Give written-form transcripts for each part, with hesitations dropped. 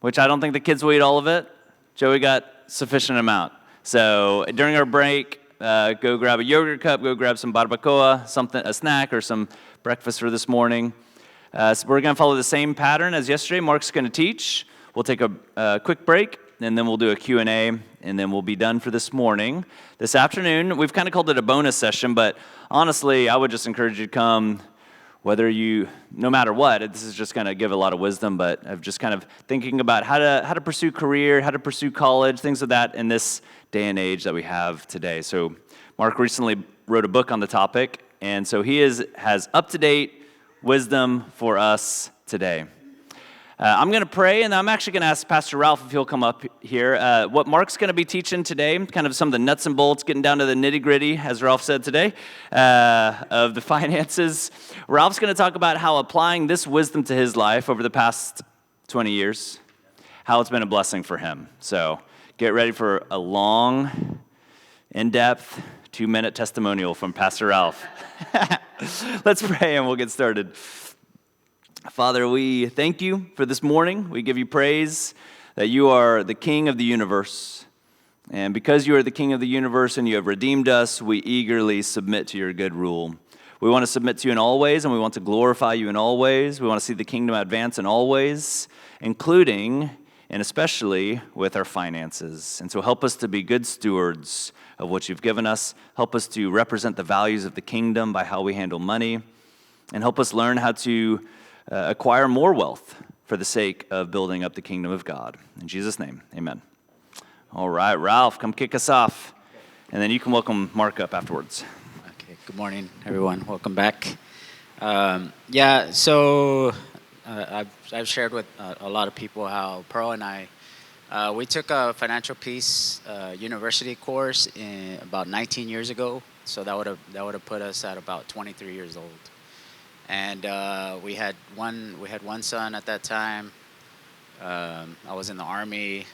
which I don't think the kids will eat all of it. Joey got sufficient amount. So during our break, go grab a yogurt cup, go grab some barbacoa, something, a snack or some breakfast for this morning. So we're going to follow the same pattern as yesterday. Mark's going to teach. We'll take a quick break, and then we'll do a Q&A, and then we'll be done for this morning. This afternoon, we've kind of called it a bonus session, but honestly, I would just encourage you to come, no matter what. This is just going to give a lot of wisdom, but of just kind of thinking about how to pursue career, how to pursue college, things of that in this day and age that we have today. So Mark recently wrote a book on the topic, and so he has up-to-date wisdom for us today. I'm going to pray, and I'm actually going to ask Pastor Ralph if he'll come up here. What Mark's going to be teaching today, kind of some of the nuts and bolts, getting down to the nitty-gritty, as Ralph said today, of the finances. Ralph's going to talk about how applying this wisdom to his life over the past 20 years, how it's been a blessing for him. So get ready for a long, in-depth, 2-minute testimonial from Pastor Ralph. Let's pray and we'll get started. Father, we thank you for this morning. We give you praise that you are the King of the universe. And because you are the King of the universe and you have redeemed us, we eagerly submit to your good rule. We want to submit to you in all ways, and we want to glorify you in all ways. We want to see the kingdom advance in all ways, including and especially with our finances. And so help us to be good stewards of what you've given us. Help us to represent the values of the kingdom by how we handle money. And help us learn how to acquire more wealth for the sake of building up the kingdom of God. In Jesus' name, amen. All right, Ralph, come kick us off. And then you can welcome Mark up afterwards. Okay, good morning, everyone. Welcome back. So I've shared with a lot of people how Pearl and I, we took a financial peace university course about 19 years ago. So that would have put us at about 23 years old. And we had one son at that time. I was in the Army,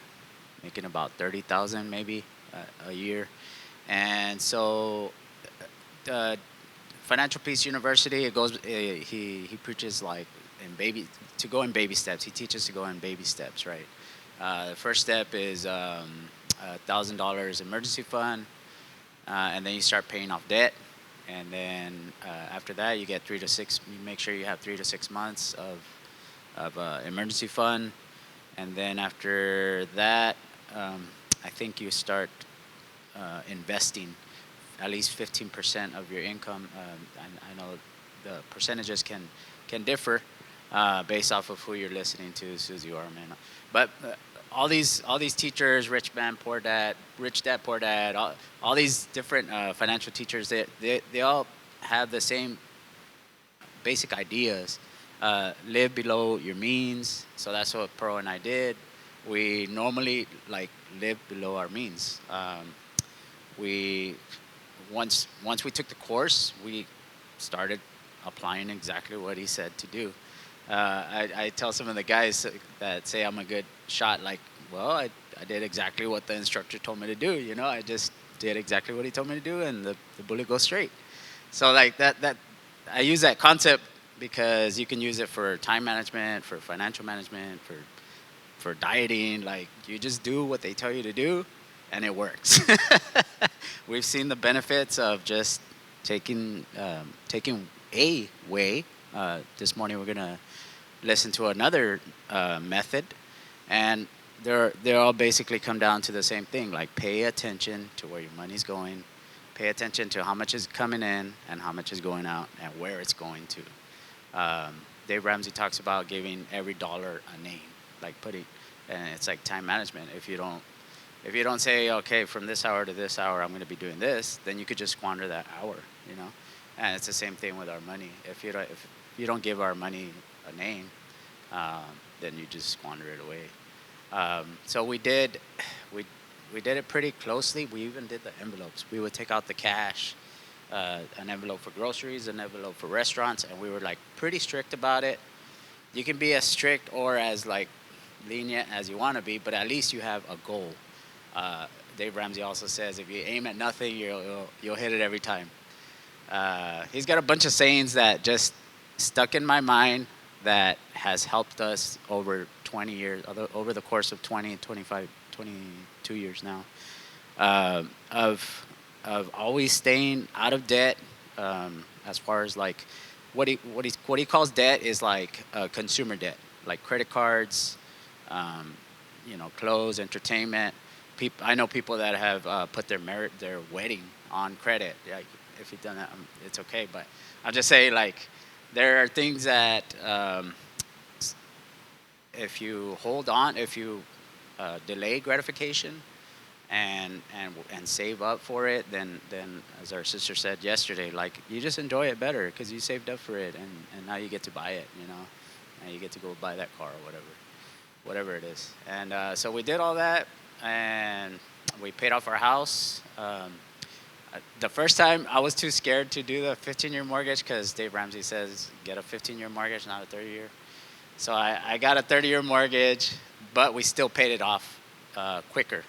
making about $30,000 maybe a year. And so, Financial Peace University, it goes. He preaches like to go in baby steps. He teaches to go in baby steps, right? The first step is $1,000 emergency fund, and then you start paying off debt. And then after that, you get 3 to 6. You make sure you have 3 to 6 months of emergency fund, and then after that, I think you start investing at least 15% of your income. I know the percentages can differ based off of who you're listening to, Susie Orman. But all these teachers, Rich Dad Poor Dad, all these different financial teachers, they all have the same basic ideas. Live below your means. So that's what Pearl and I did. We normally live below our means. Once we took the course, we started applying exactly what he said to do. I tell some of the guys that say I'm a good shot, I did exactly what the instructor told me to do. I just did exactly what he told me to do, and the bullet goes straight. So that I use that concept because you can use it for time management, for financial management, for dieting. You just do what they tell you to do, and it works. We've seen the benefits of just taking a way. This morning we're gonna listen to another method, and they all basically come down to the same thing. Pay attention to where your money's going, pay attention to how much is coming in and how much is going out and where it's going to. Dave Ramsey talks about giving every dollar a name, and it's like time management. If you don't say, okay, from this hour to this hour I'm going to be doing this, then you could just squander that hour, And it's the same thing with our money. If you don't give our money a name, then you just squander it away. So we did it pretty closely. We even did the envelopes. We would take out the cash, an envelope for groceries, an envelope for restaurants, and we were pretty strict about it. You can be as strict or as lenient as you want to be, but at least you have a goal. Dave Ramsey also says if you aim at nothing, you'll hit it every time. He's got a bunch of sayings that just stuck in my mind that has helped us over 20 years, over the course of 20, 25, 22 years now, of always staying out of debt. As far as like what he calls debt is like consumer debt, like credit cards, clothes, entertainment. I know people that have put their wedding on credit. Like, if you've done that, it's okay. But I'll just say, like, there are things that if you delay gratification and save up for it, then as our sister said yesterday, like, you just enjoy it better because you saved up for it, and now you get to buy it. Now you get to go buy that car or whatever it is. And so we did all that, and we paid off our house. The first time I was too scared to do the 15-year mortgage because Dave Ramsey says get a 15-year mortgage, not a 30-year. So I got a 30-year mortgage, but we still paid it off quicker.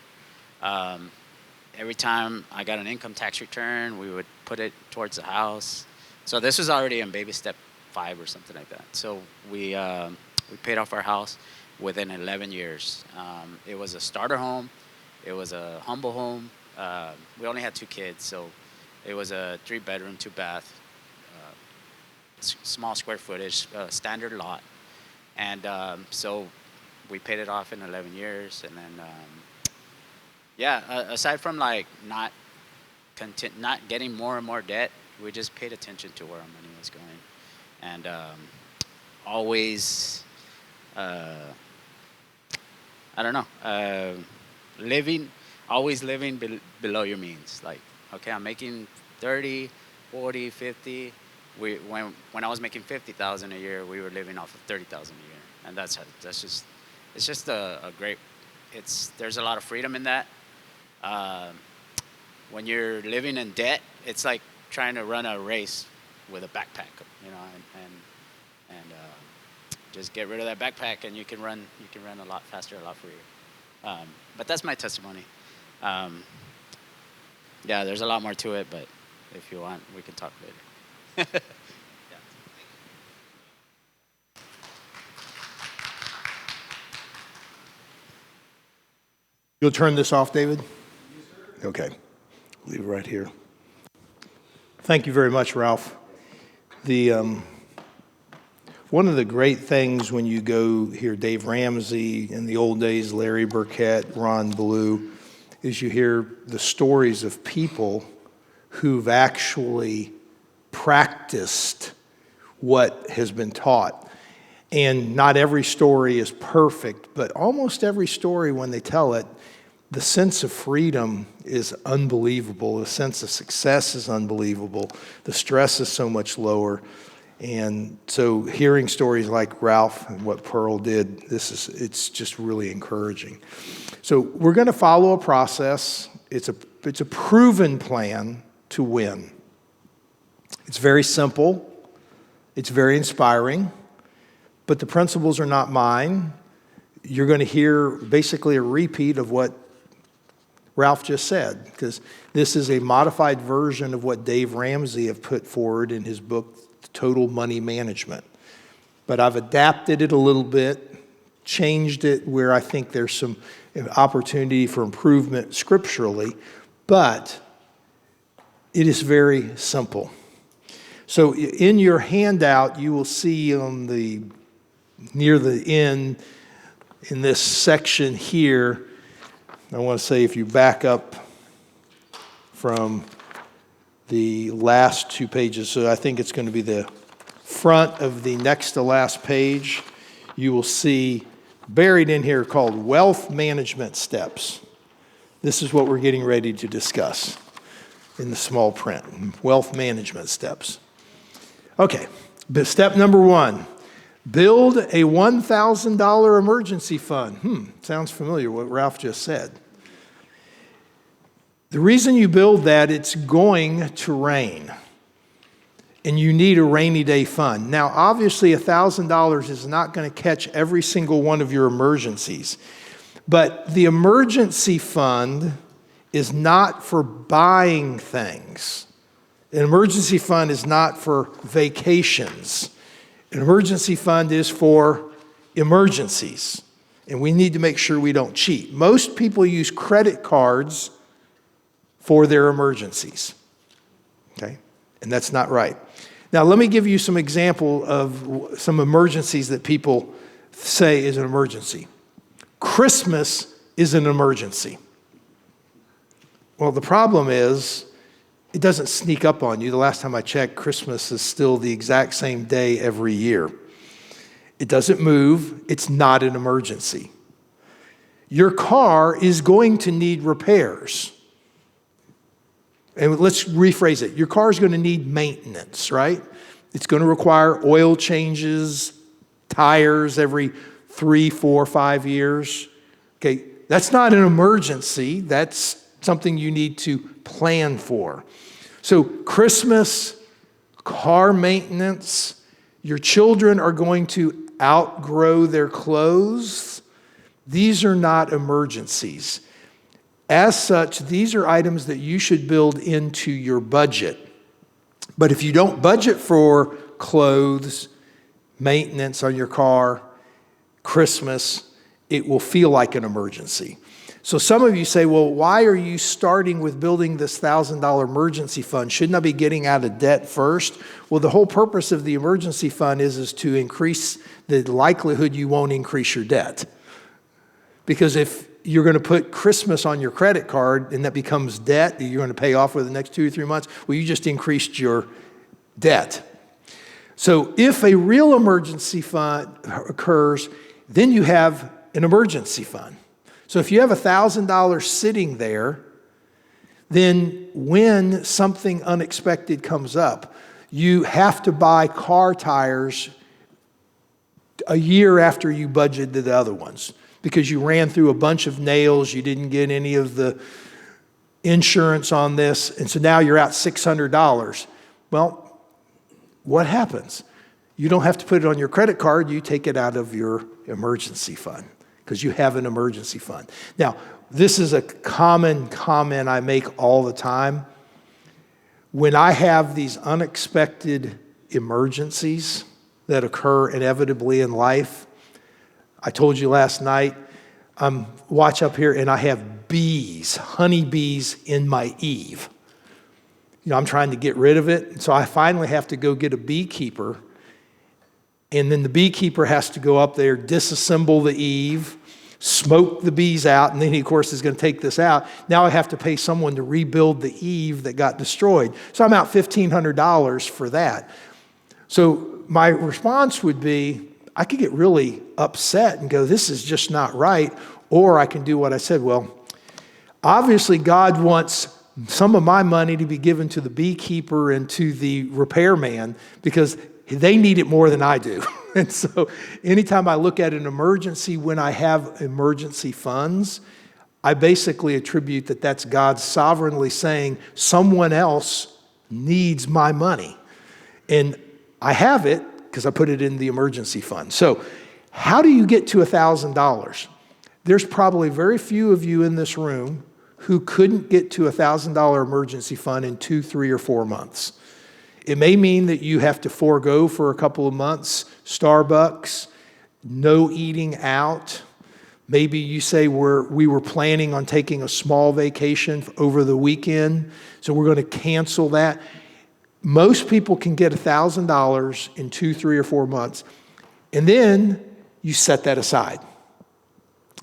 Every time I got an income tax return, we would put it towards the house. So this was already in baby step 5 or something like that. So we paid off our house within 11 years. It was a starter home. It was a humble home. We only had 2 kids, so it was a 3-bedroom, 2-bath, small square footage, standard lot. And so we paid it off in 11 years. And then, aside from like not getting more and more debt, we just paid attention to where our money was going. And always, always living below your means. Like, okay, I'm making 30, 40, 50. When I was making 50,000 a year, we were living off of 30,000 a year, and it's just a great. There's a lot of freedom in that. When you're living in debt, it's like trying to run a race with a backpack, and just get rid of that backpack, and you can run a lot faster, a lot freer. But that's my testimony. There's a lot more to it, but if you want, we can talk later. Yeah. You'll turn this off, David? Yes, sir. Okay. Leave it right here. Thank you very much, Ralph. One of the great things when you go hear Dave Ramsey, in the old days, Larry Burkett, Ron Ballou, is you hear the stories of people who've actually practiced what has been taught. And not every story is perfect, but almost every story, when they tell it, the sense of freedom is unbelievable. The sense of success is unbelievable. The stress is so much lower. And so hearing stories like Ralph and what Pearl did, it's just really encouraging. So we're going to follow a process. It's a proven plan to win. It's very simple. It's very inspiring. But the principles are not mine. You're going to hear basically a repeat of what Ralph just said, because this is a modified version of what Dave Ramsey have put forward in his book, Total Money Management. But I've adapted it a little bit, changed it where I think there's some opportunity for improvement scripturally, but it is very simple. So in your handout, you will see near the end, in this section here, I want to say if you back up from the last 2 pages, so I think it's going to be the front of the next to last page, you will see buried in here called Wealth Management Steps. This is what we're getting ready to discuss in the small print, Wealth Management Steps. Okay, step number 1. Build a $1,000 emergency fund. Sounds familiar, what Ralph just said. The reason you build that, it's going to rain. And you need a rainy day fund. Now, obviously, $1,000 is not going to catch every single one of your emergencies. But the emergency fund is not for buying things. An emergency fund is not for vacations. An emergency fund is for emergencies. And we need to make sure we don't cheat. Most people use credit cards for their emergencies. Okay? And that's not right. Now, let me give you some example of some emergencies that people say is an emergency. Christmas is an emergency. Well, the problem is it doesn't sneak up on you. The last time I checked, Christmas is still the exact same day every year. It doesn't move. It's not an emergency. Your car is going to need repairs. And let's rephrase it. Your car is going to need maintenance, right? It's going to require oil changes, tires every 3, 4, 5 years. Okay, that's not an emergency. That's something you need to plan for. So Christmas, car maintenance, your children are going to outgrow their clothes. These are not emergencies. As such, these are items that you should build into your budget. But if you don't budget for clothes, maintenance on your car, Christmas, it will feel like an emergency. So some of you say, well, why are you starting with building this $1,000 emergency fund? Shouldn't I be getting out of debt first? Well, the whole purpose of the emergency fund is to increase the likelihood you won't increase your debt. Because if you're going to put Christmas on your credit card and that becomes debt that you're going to pay off for the next 2 or 3 months, well, you just increased your debt. So if a real emergency fund occurs, then you have an emergency fund. So if you have $1,000 sitting there, then when something unexpected comes up, you have to buy car tires a year after you budgeted the other ones because you ran through a bunch of nails, you didn't get any of the insurance on this, and so now you're out $600. Well, what happens? You don't have to put it on your credit card, you take it out of your emergency fund because you have an emergency fund. Now, this is a common comment I make all the time. When I have these unexpected emergencies that occur inevitably in life, I told you last night, watch up here, and I have bees, honeybees in my eave. You know, I'm trying to get rid of it, so I finally have to go get a beekeeper, and then the beekeeper has to go up there, disassemble the eave, smoke the bees out, and then he, of course, is going to take this out. Now I have to pay someone to rebuild the eave that got destroyed. So I'm out $1,500 for that. So my response would be, I could get really upset and go, this is just not right. Or I can do what I said. Well, obviously God wants some of my money to be given to the beekeeper and to the repairman because they need it more than I do. And so anytime I look at an emergency when I have emergency funds, I basically attribute that that's God sovereignly saying someone else needs my money. And I have it because I put it in the emergency fund. So how do you get to $1,000? There's probably very few of you in this room who couldn't get to $1,000 emergency fund in 2, 3, or 4 months. It may mean that you have to forego for a couple of months Starbucks, no eating out. Maybe you say we were planning on taking a small vacation over the weekend, so we're going to cancel that. Most people can get $1,000 in 2, 3, or 4 months, and then you set that aside.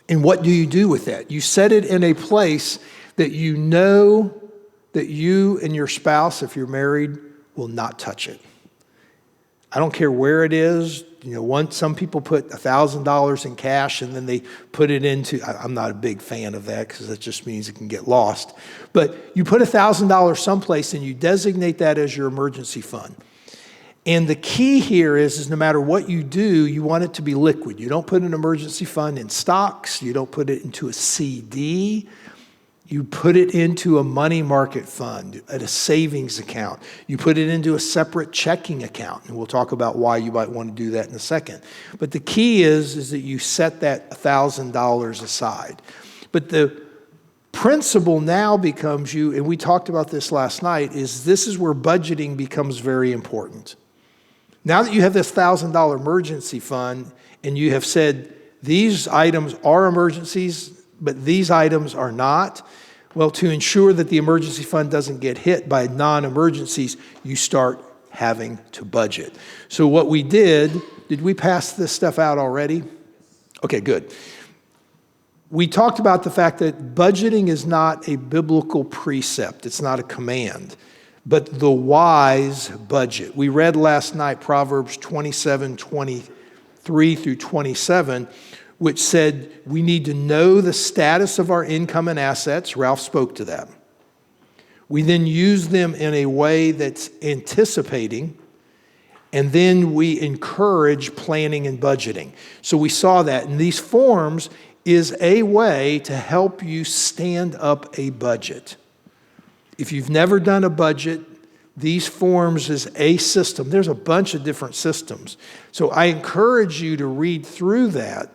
And what do you do with that? You set it in a place that you know that you and your spouse, if you're married, will not touch it. I don't care where it is. You know, some people put $1,000 in cash and then they put it into, I'm not a big fan of that because that just means it can get lost. But you put $1,000 someplace and you designate that as your emergency fund. And the key here is no matter what you do, you want it to be liquid. You don't put an emergency fund in stocks. You don't put it into a CD. You put it into a money market fund, at a savings account. You put it into a separate checking account. And we'll talk about why you might want to do that in a second. But the key is that you set that $1,000 aside. But the principle now becomes and we talked about this last night, this is where budgeting becomes very important. Now that you have this $1,000 emergency fund and you have said, these items are emergencies, but these items are not. Well, to ensure that the emergency fund doesn't get hit by non-emergencies, you start having to budget. So what we did we pass this stuff out already? Okay, good. We talked about the fact that budgeting is not a biblical precept. It's not a command, but the wise budget. We read last night Proverbs 27:23 through 27, which said we need to know the status of our income and assets. Ralph spoke to that. We then use them in a way that's anticipating, and then we encourage planning and budgeting. So we saw that, and these forms is a way to help you stand up a budget. If you've never done a budget, these forms is a system. There's a bunch of different systems. So I encourage you to read through that.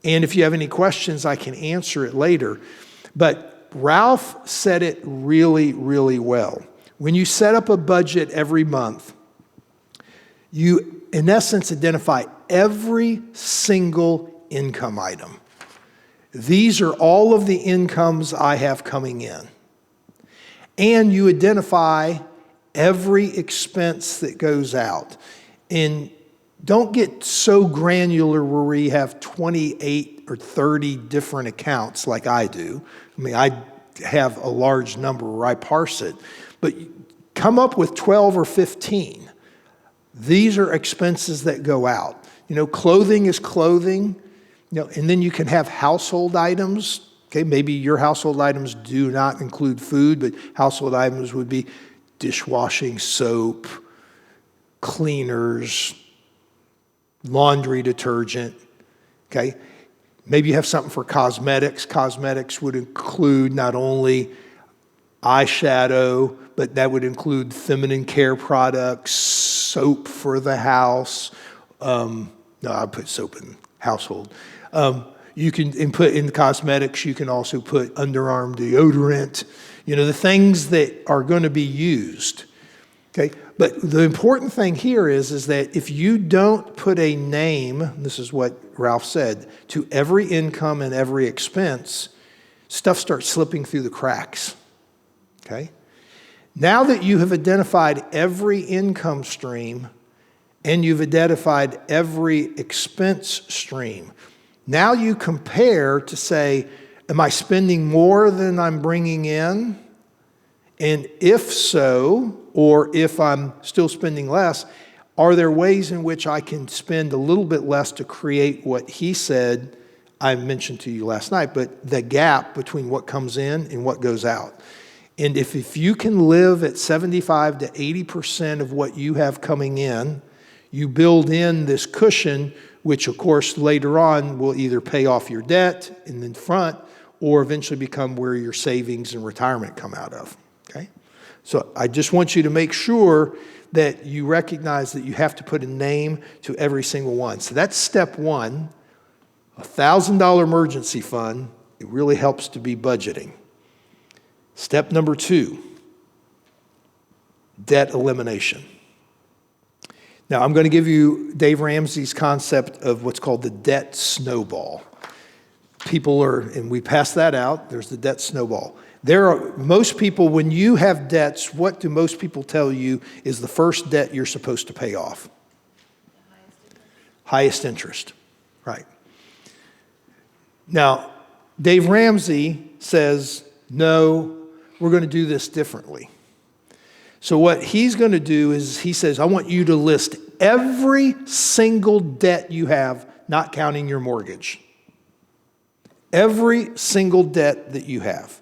And if you have any questions, I can answer it later. But Ralph said it really, really well. When you set up a budget every month, you, in essence, identify every single income item. These are all of the incomes I have coming in. And you identify every expense that goes out. And don't get so granular where we have 28 or 30 different accounts like I do. I mean, I have a large number where I parse it. But come up with 12 or 15. These are expenses that go out. You know, clothing is clothing. You know, and then you can have household items. Okay, maybe your household items do not include food, but household items would be dishwashing, soap, cleaners, laundry detergent. Okay, maybe you have something for cosmetics. Cosmetics would include not only eyeshadow, but that would include feminine care products, soap for the house. No, I put soap in household. You can input in cosmetics, you can also put underarm deodorant, you know, the things that are going to be used. Okay, but the important thing here is that if you don't put a name, this is what Ralph said, to every income and every expense, stuff starts slipping through the cracks. Okay? Now that you have identified every income stream and you've identified every expense stream, now you compare to say, am I spending more than I'm bringing in? And if so, or if I'm still spending less, are there ways in which I can spend a little bit less to create what he said I mentioned to you last night, but the gap between what comes in and what goes out? And if you can live at 75 to 80% of what you have coming in, you build in this cushion, which of course later on will either pay off your debt in the front or eventually become where your savings and retirement come out of, okay? So I just want you to make sure that you recognize that you have to put a name to every single one. So that's step one, $1,000 emergency fund. It really helps to be budgeting. Step number two, debt elimination. Now, I'm going to give you Dave Ramsey's concept of what's called the debt snowball. And we pass that out, there's the debt snowball. Most people, when you have debts, what do most people tell you is the first debt you're supposed to pay off? Highest interest, right. Now, Dave Ramsey says, no, we're going to do this differently. So what he's going to do is he says, I want you to list every single debt you have, not counting your mortgage. Every single debt that you have.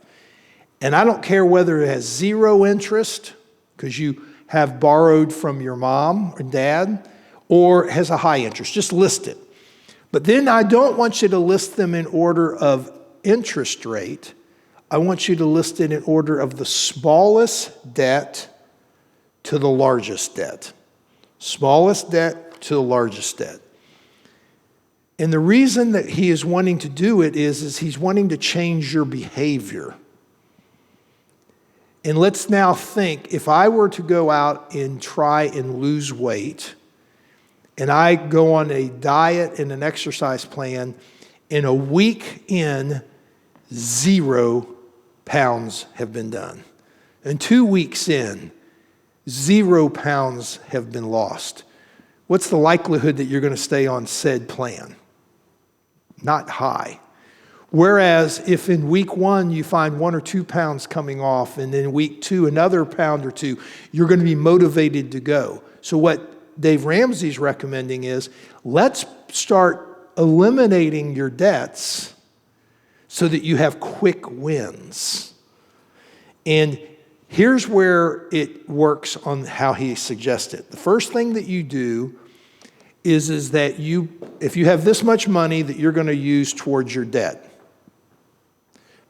And I don't care whether it has zero interest, because you have borrowed from your mom or dad, or has a high interest. Just list it. But then I don't want you to list them in order of interest rate. I want you to list it in order of the smallest debt to the largest debt. Smallest debt to the largest debt. And the reason that he is wanting to do it is he's wanting to change your behavior. And let's now think, if I were to go out and try and lose weight, and I go on a diet and an exercise plan, in a week in, 0 pounds have been done. And 2 weeks in, 0 pounds have been lost. What's the likelihood that you're going to stay on said plan? Not high. Whereas if in week 1 you find 1 or 2 pounds coming off, and then week 2 another pound or 2, you're going to be motivated to go. So what Dave Ramsey's recommending is, let's start eliminating your debts so that you have quick wins. And here's where it works on how he suggested. The first thing that you do is that if you have this much money that you're going to use towards your debt,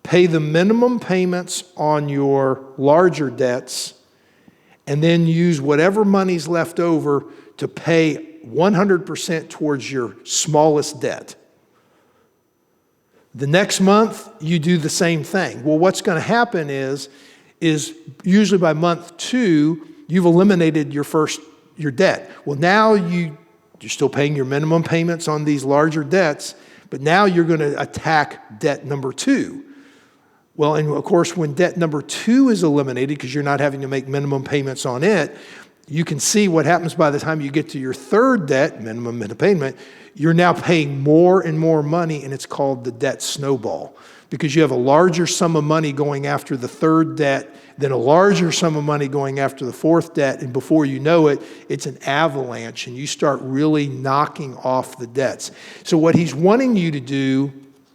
pay the minimum payments on your larger debts, and then use whatever money's left over to pay 100% towards your smallest debt. The next month, you do the same thing. Well, what's going to happen is usually by month 2, you've eliminated your debt. Well, now you're still paying your minimum payments on these larger debts, but now you're going to attack debt number 2. Well, and of course, when debt number 2 is eliminated, because you're not having to make minimum payments on it, you can see what happens by the time you get to your third debt, minimum payment, you're now paying more and more money, and it's called the debt snowball. Because you have a larger sum of money going after the third debt, then a larger sum of money going after the fourth debt, and before you know it, it's an avalanche, and you start really knocking off the debts. So what he's wanting you to do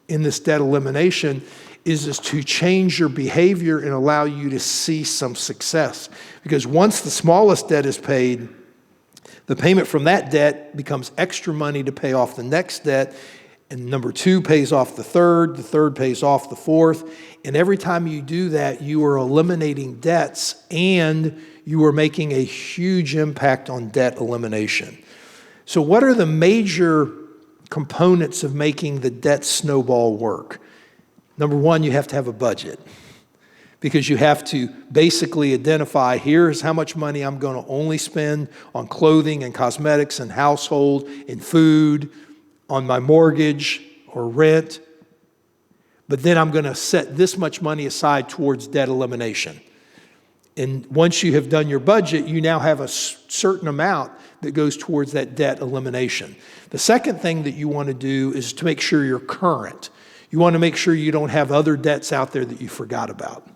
in this debt elimination is to change your behavior and allow you to see some success. Because once the smallest debt is paid, the payment from that debt becomes extra money to pay off the next debt, and number 2 pays off the third pays off the fourth, and every time you do that, you are eliminating debts, and you are making a huge impact on debt elimination. So what are the major components of making the debt snowball work? Number 1, you have to have a budget, because you have to basically identify, here's how much money I'm going to only spend on clothing and cosmetics and household and food, on my mortgage or rent, but then I'm going to set this much money aside towards debt elimination. And once you have done your budget, you now have a certain amount that goes towards that debt elimination. The second thing that you want to do is to make sure you're current. You want to make sure you don't have other debts out there that you forgot about.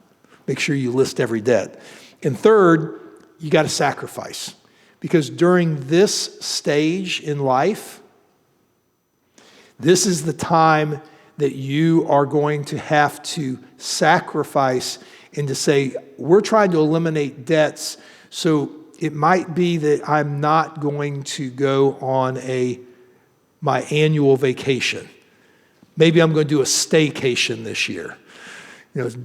Make sure you list every debt. And third, you got to sacrifice. Because during this stage in life, this is the time that you are going to have to sacrifice and to say, we're trying to eliminate debts, so it might be that I'm not going to go on my annual vacation. Maybe I'm going to do a staycation this year.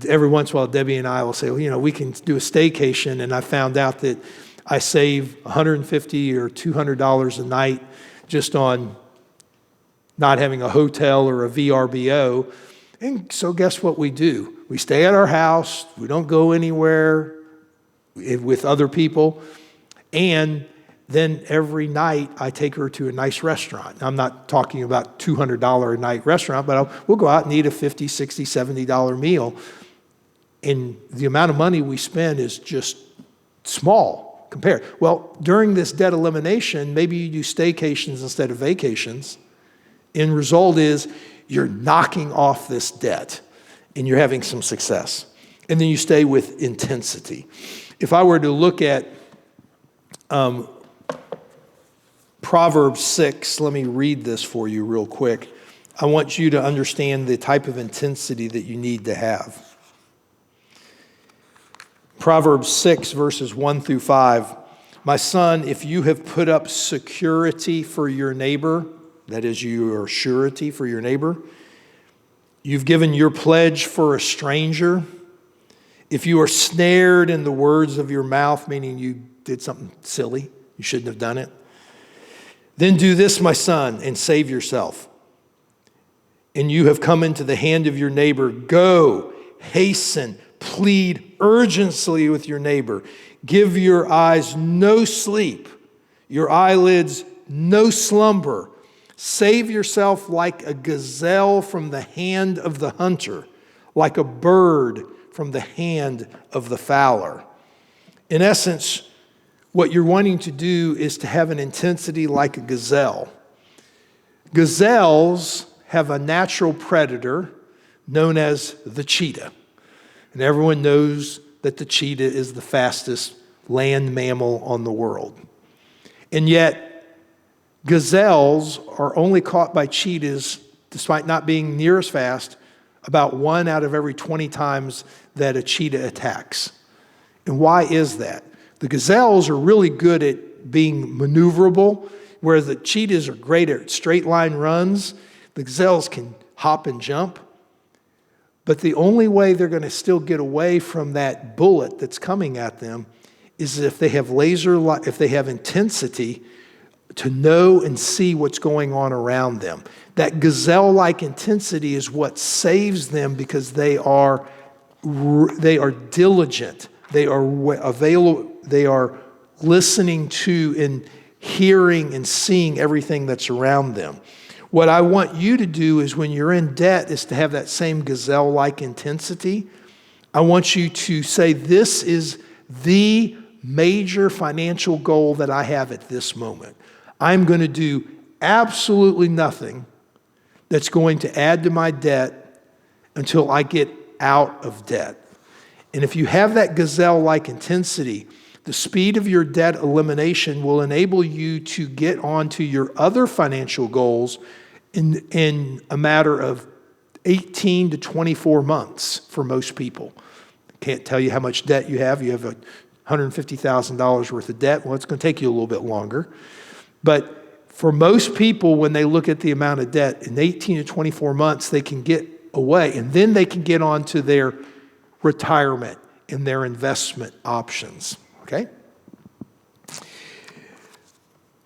Every once in a while, Debbie and I will say, well, we can do a staycation, and I found out that I save $150 or $200 a night just on not having a hotel or a VRBO. And so guess what we do? We stay at our house. We don't go anywhere with other people. And then every night I take her to a nice restaurant. I'm not talking about $200 a night restaurant, but we'll go out and eat a $50, $60, $70 meal. And the amount of money we spend is just small compared. Well, during this debt elimination, maybe you do staycations instead of vacations. End result is you're knocking off this debt and you're having some success. And then you stay with intensity. If I were to look at Proverbs 6, let me read this for you real quick. I want you to understand the type of intensity that you need to have. Proverbs 6, verses 1 through 5. My son, if you have put up security for your neighbor, that is your surety for your neighbor, you've given your pledge for a stranger, if you are snared in the words of your mouth, meaning you did something silly, you shouldn't have done it, then do this, my son, and save yourself. And you have come into the hand of your neighbor. Go, hasten, plead urgently with your neighbor. Give your eyes no sleep, your eyelids no slumber. Save yourself like a gazelle from the hand of the hunter, like a bird from the hand of the fowler. In essence, what you're wanting to do is to have an intensity like a gazelle. Gazelles have a natural predator known as the cheetah. And everyone knows that the cheetah is the fastest land mammal on the world. And yet, gazelles are only caught by cheetahs, despite not being near as fast, about 1 out of every 20 times that a cheetah attacks. And why is that? The gazelles are really good at being maneuverable, whereas the cheetahs are great at straight line runs. The gazelles can hop and jump. But the only way they're going to still get away from that bullet that's coming at them is if they have if they have intensity to know and see what's going on around them. That gazelle-like intensity is what saves them because they are diligent. They are available. They are listening to and hearing and seeing everything that's around them. What I want you to do is when you're in debt is to have that same gazelle-like intensity. I want you to say, this is the major financial goal that I have at this moment. I'm going to do absolutely nothing that's going to add to my debt until I get out of debt. And if you have that gazelle-like intensity, the speed of your debt elimination will enable you to get onto your other financial goals in a matter of 18 to 24 months for most people. Can't tell you how much debt you have. You have $150,000 worth of debt. Well, it's going to take you a little bit longer. But for most people, when they look at the amount of debt, in 18 to 24 months, they can get away. And then they can get on to their retirement and their investment options. Okay?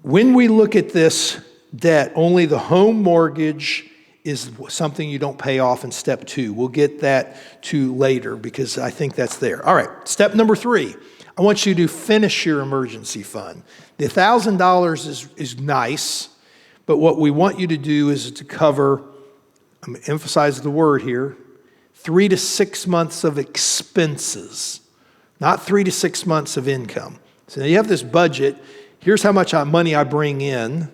When we look at this debt, only the home mortgage is something you don't pay off in step 2. We'll get that to later because I think that's there. All right, step number 3. I want you to finish your emergency fund. The $1,000 is nice, but what we want you to do is to cover, I'm going to emphasize the word here, 3 to 6 months of expenses, not 3 to 6 months of income. So now you have this budget. Here's how much money I bring in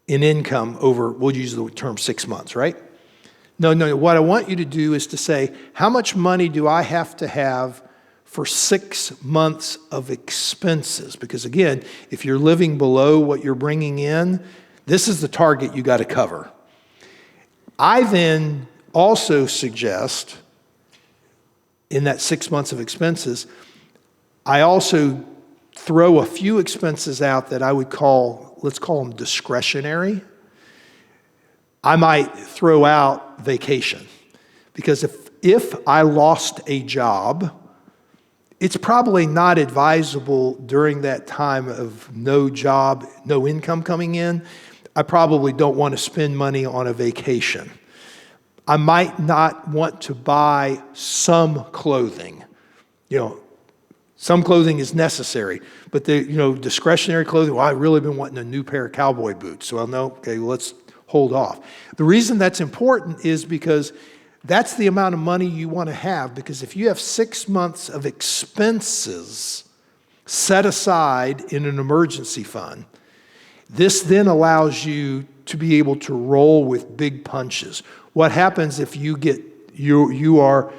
income over, we'll use the term 6 months, right? No. What I want you to do is to say, how much money do I have to have for 6 months of expenses? Because again, if you're living below what you're bringing in, this is the target you got to cover. I then also suggest in that 6 months of expenses, I also throw a few expenses out that I would call, let's call them discretionary. I might throw out vacation because if I lost a job, it's probably not advisable during that time of no job, no income coming in. I probably don't want to spend money on a vacation. I might not want to buy some clothing. Some clothing is necessary, but discretionary clothing, well, I've really been wanting a new pair of cowboy boots. So I'll know, okay, well, let's hold off. The reason that's important is because that's the amount of money you want to have, because if you have 6 months of expenses set aside in an emergency fund, this then allows you to be able to roll with big punches. What happens if you are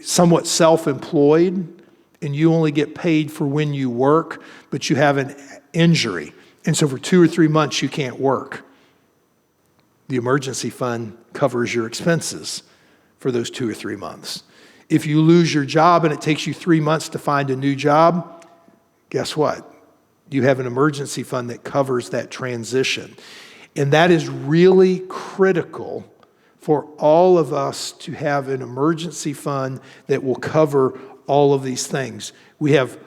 somewhat self-employed and you only get paid for when you work, but you have an injury, and so for 2 or 3 months you can't work? The emergency fund covers your expenses for those 2 or 3 months. If you lose your job and it takes you 3 months to find a new job, guess what? You have an emergency fund that covers that transition. And that is really critical for all of us to have an emergency fund that will cover all of these things. We have,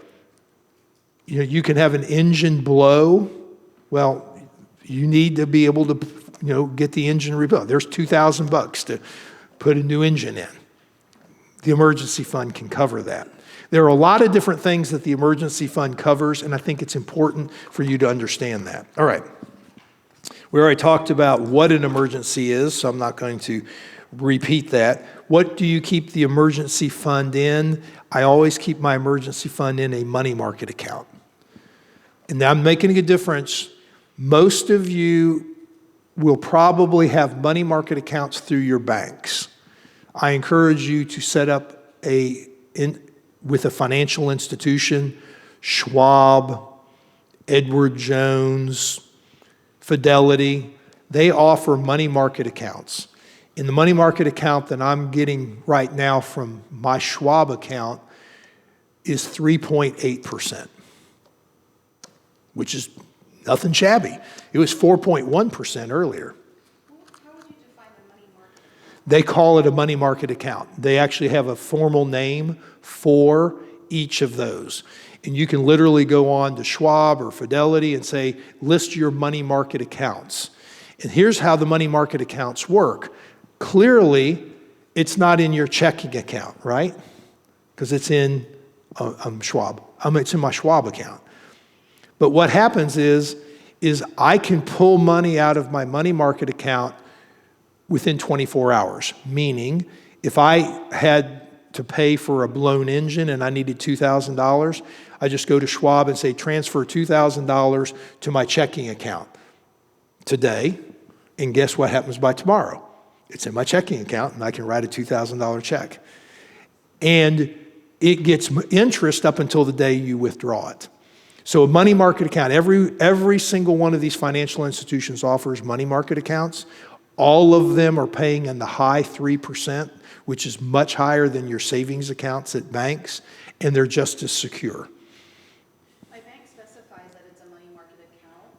you can have an engine blow. Well, you need to be able to, get the engine rebuilt. There's $2,000 to put a new engine in. The emergency fund can cover that. There are a lot of different things that the emergency fund covers, and I think it's important for you to understand that. All right. We already talked about what an emergency is, so I'm not going to repeat that. What do you keep the emergency fund in? I always keep my emergency fund in a money market account. And now I'm making a difference. Most of you will probably have money market accounts through your banks. I encourage you to set up with a financial institution, Schwab, Edward Jones, Fidelity. They offer money market accounts. In the money market account that I'm getting right now from my Schwab account is 3.8%, which is nothing shabby. It was 4.1% earlier. How would you define a money market? They call it a money market account. They actually have a formal name for each of those. And you can literally go on to Schwab or Fidelity and say, list your money market accounts. And here's how the money market accounts work. Clearly, it's not in your checking account, right? Because it's in Schwab. It's in my Schwab account. But what happens is I can pull money out of my money market account within 24 hours. Meaning, if I had to pay for a blown engine and I needed $2,000, I just go to Schwab and say, transfer $2,000 to my checking account today, and guess what happens by tomorrow? It's in my checking account, and I can write a $2,000 check. And it gets interest up until the day you withdraw it. So a money market account, every single one of these financial institutions offers money market accounts. All of them are paying in the high 3%, which is much higher than your savings accounts at banks, and they're just as secure. My bank specifies that it's a money market account,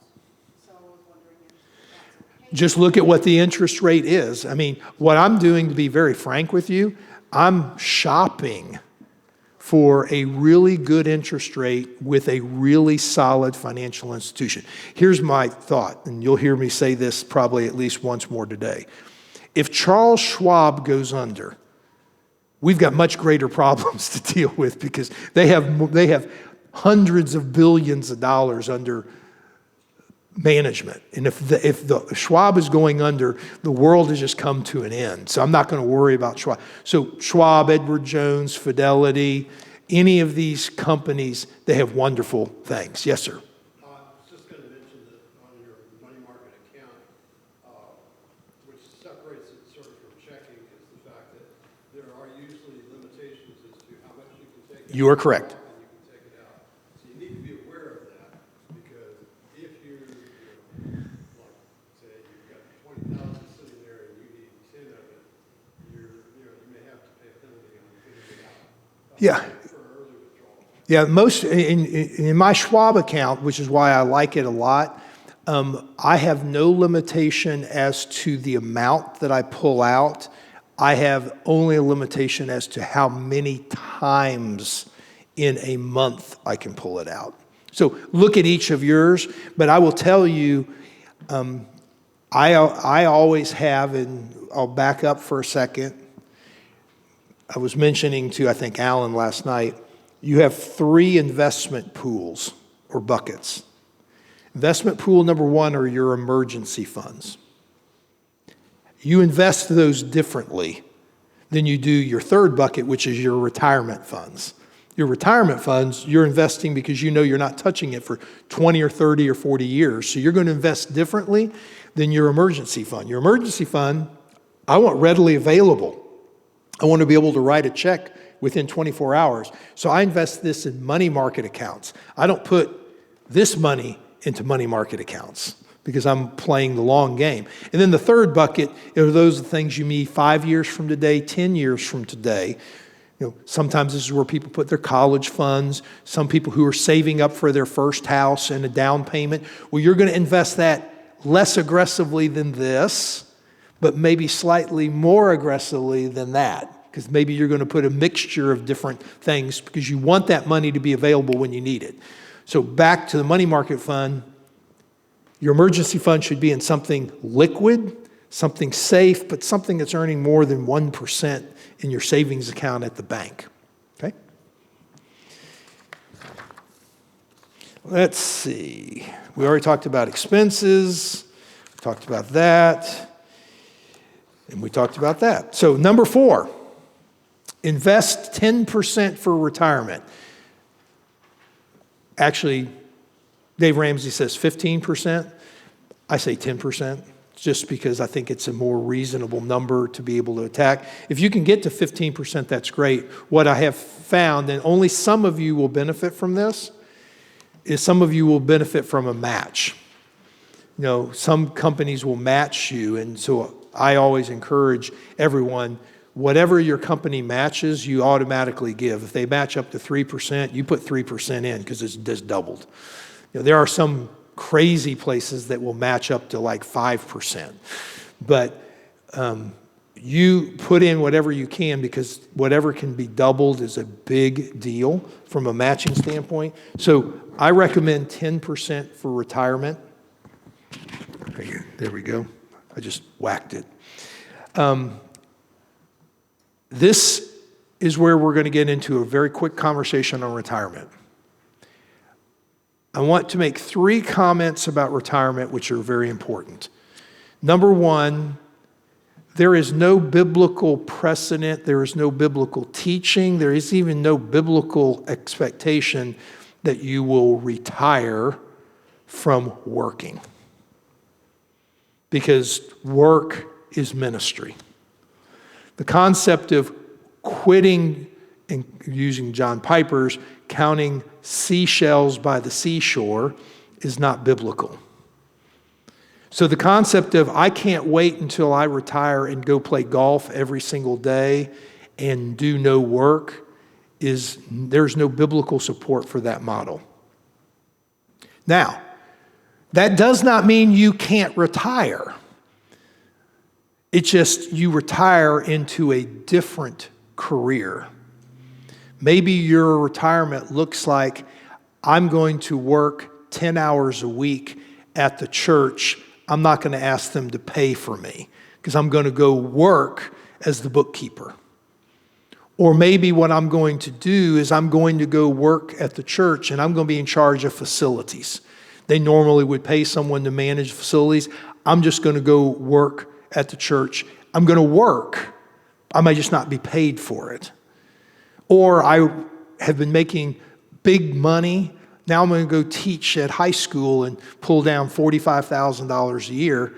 so I was wondering if that's okay. Just look at what the interest rate is. I mean, what I'm doing, to be very frank with you, I'm shopping for a really good interest rate with a really solid financial institution. Here's my thought, and you'll hear me say this probably at least once more today. If Charles Schwab goes under, we've got much greater problems to deal with because they have hundreds of billions of dollars under management. And if the Schwab is going under, the world has just come to an end. So I'm not going to worry about Schwab. So Schwab, Edward Jones, Fidelity, any of these companies, they have wonderful things. Yes, sir. I was just going to mention that on your money market account, which separates it sort of from checking, is the fact that there are usually limitations as to how much you can take out. You are correct. And you can take it out. So you need to be aware of that because if you like, say you've got 20,000 sitting there and you need 10 of it, you may have to pay a penalty on getting it out. Yeah. Yeah, in my Schwab account, which is why I like it a lot, I have no limitation as to the amount that I pull out. I have only a limitation as to how many times in a month I can pull it out. So look at each of yours, but I will tell you, I always have, and I'll back up for a second. I was mentioning to, I think, Alan last night, you have 3 investment pools or buckets. Investment pool number 1 are your emergency funds. You invest those differently than you do your third bucket, which is your retirement funds. Your retirement funds, you're investing because you know you're not touching it for 20 or 30 or 40 years. So you're going to invest differently than your emergency fund. Your emergency fund, I want readily available. I want to be able to write a check within 24 hours. So I invest this in money market accounts. I don't put this money into money market accounts because I'm playing the long game. And then the third bucket are those things you need 5 years from today, 10 years from today. Sometimes this is where people put their college funds, some people who are saving up for their first house and a down payment. Well, you're going to invest that less aggressively than this, but maybe slightly more aggressively than that. Because maybe you're going to put a mixture of different things because you want that money to be available when you need it. So back to the money market fund, your emergency fund should be in something liquid, something safe, but something that's earning more than 1% in your savings account at the bank. Okay? Let's see. We already talked about expenses. We talked about that. And we talked about that. So number 4, invest 10% for retirement. Actually, Dave Ramsey says 15%. I say 10%, just because I think it's a more reasonable number to be able to attack. If you can get to 15%, that's great. What I have found, and only some of you will benefit from this, is some of you will benefit from a match. You know, some companies will match you, and so I always encourage everyone, whatever your company matches, you automatically give. If they match up to 3%, you put 3% in because it's just doubled. You know, there are some crazy places that will match up to like 5%. But you put in whatever you can, because whatever can be doubled is a big deal from a matching standpoint. So I recommend 10% for retirement. There we go. I just whacked it. This is where we're going to get into a very quick conversation on retirement. I want to make 3 comments about retirement, which are very important. Number 1, there is no biblical precedent, there is no biblical teaching, there is even no biblical expectation that you will retire from working. Because work is ministry. The concept of quitting, and using John Piper's, counting seashells by the seashore is not biblical. So the concept of I can't wait until I retire and go play golf every single day and do no work there's no biblical support for that model. Now, that does not mean you can't retire. It's just you retire into a different career. Maybe your retirement looks like I'm going to work 10 hours a week at the church. I'm not going to ask them to pay for me because I'm going to go work as the bookkeeper. Or maybe what I'm going to do is I'm going to go work at the church and I'm going to be in charge of facilities. They normally would pay someone to manage facilities. I'm just going to go work at the church. I'm going to work. I may just not be paid for it. Or I have been making big money. Now I'm going to go teach at high school and pull down $45,000 a year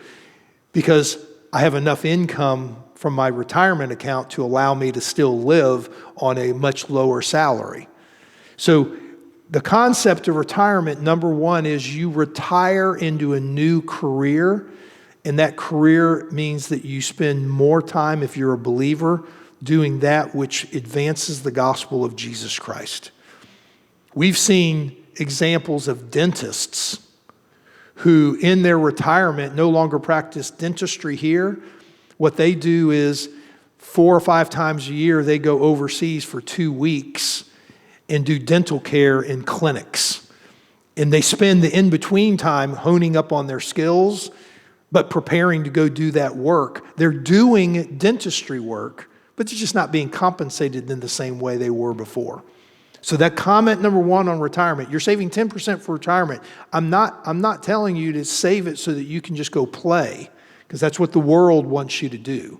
because I have enough income from my retirement account to allow me to still live on a much lower salary. So the concept of retirement, number 1, is you retire into a new career, and that career means that you spend more time, if you're a believer, doing that which advances the gospel of Jesus Christ. We've seen examples of dentists who in their retirement no longer practice dentistry here. What they do is 4 or 5 times a year, they go overseas for 2 weeks and do dental care in clinics. And they spend the in-between time honing up on their skills, but preparing to go do that work. They're doing dentistry work, but they're just not being compensated in the same way they were before. So that comment number 1 on retirement, you're saving 10% for retirement. I'm not telling you to save it so that you can just go play, because that's what the world wants you to do.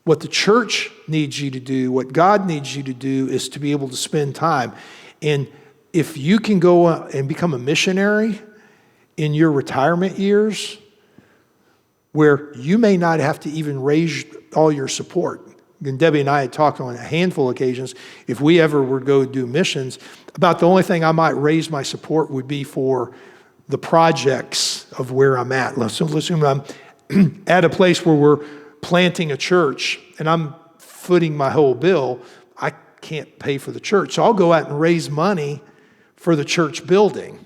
What the church needs you to do, what God needs you to do, is to be able to spend time. And if you can go and become a missionary in your retirement years, where you may not have to even raise all your support. And Debbie and I had talked on a handful of occasions, if we ever were to go do missions, about the only thing I might raise my support would be for the projects of where I'm at. Let's assume I'm at a place where we're planting a church and I'm footing my whole bill. I can't pay for the church. So I'll go out and raise money for the church building.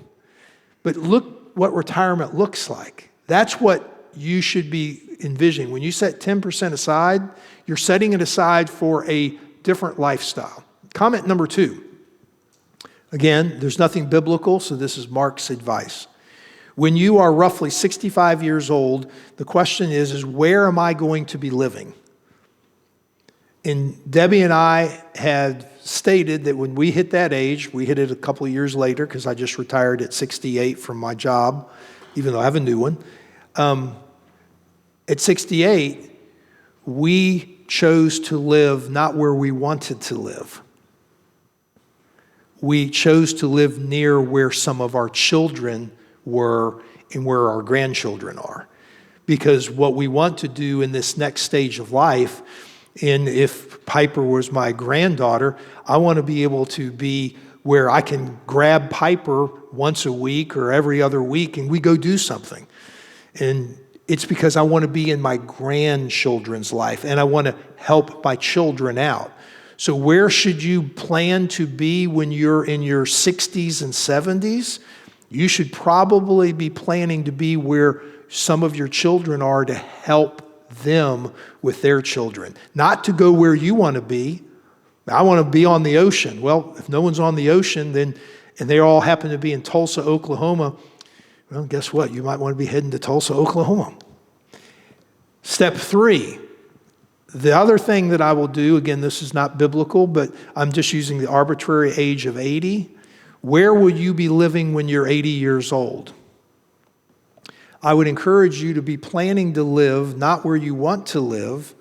But look what retirement looks like. That's what you should be envisioning. When you set 10% aside, you're setting it aside for a different lifestyle. Comment number 2. Again, there's nothing biblical, so this is Mark's advice. When you are roughly 65 years old, the question is where am I going to be living? And Debbie and I had stated that when we hit that age, we hit it a couple of years later because I just retired at 68 from my job, even though I have a new one. At 68, we chose to live not where we wanted to live. We chose to live near where some of our children were and where our grandchildren are. Because what we want to do in this next stage of life, and if Piper was my granddaughter, I want to be able to be where I can grab Piper once a week or every other week and we go do something. And it's because I want to be in my grandchildren's life and I want to help my children out. So where should you plan to be when you're in your 60s and 70s? You should probably be planning to be where some of your children are to help them with their children. Not to go where you want to be. I want to be on the ocean. Well, if no one's on the ocean, then, and they all happen to be in Tulsa, Oklahoma, well, guess what? You might want to be heading to Tulsa, Oklahoma. Step 3. The other thing that I will do, again, this is not biblical, but I'm just using the arbitrary age of 80. Where will you be living when you're 80 years old? I would encourage you to be planning to live not where you want to live,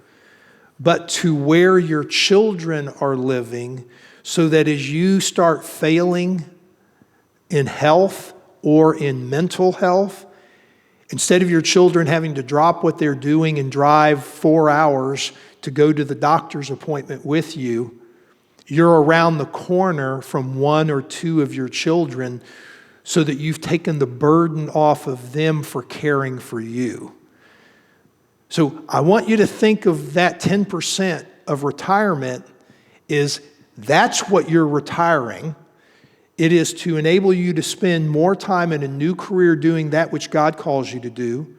but to where your children are living, so that as you start failing in health or in mental health, instead of your children having to drop what they're doing and drive 4 hours to go to the doctor's appointment with you, you're around the corner from 1 or 2 of your children so that you've taken the burden off of them for caring for you. So I want you to think of that 10% of retirement is that's what you're retiring. It is to enable you to spend more time in a new career doing that which God calls you to do.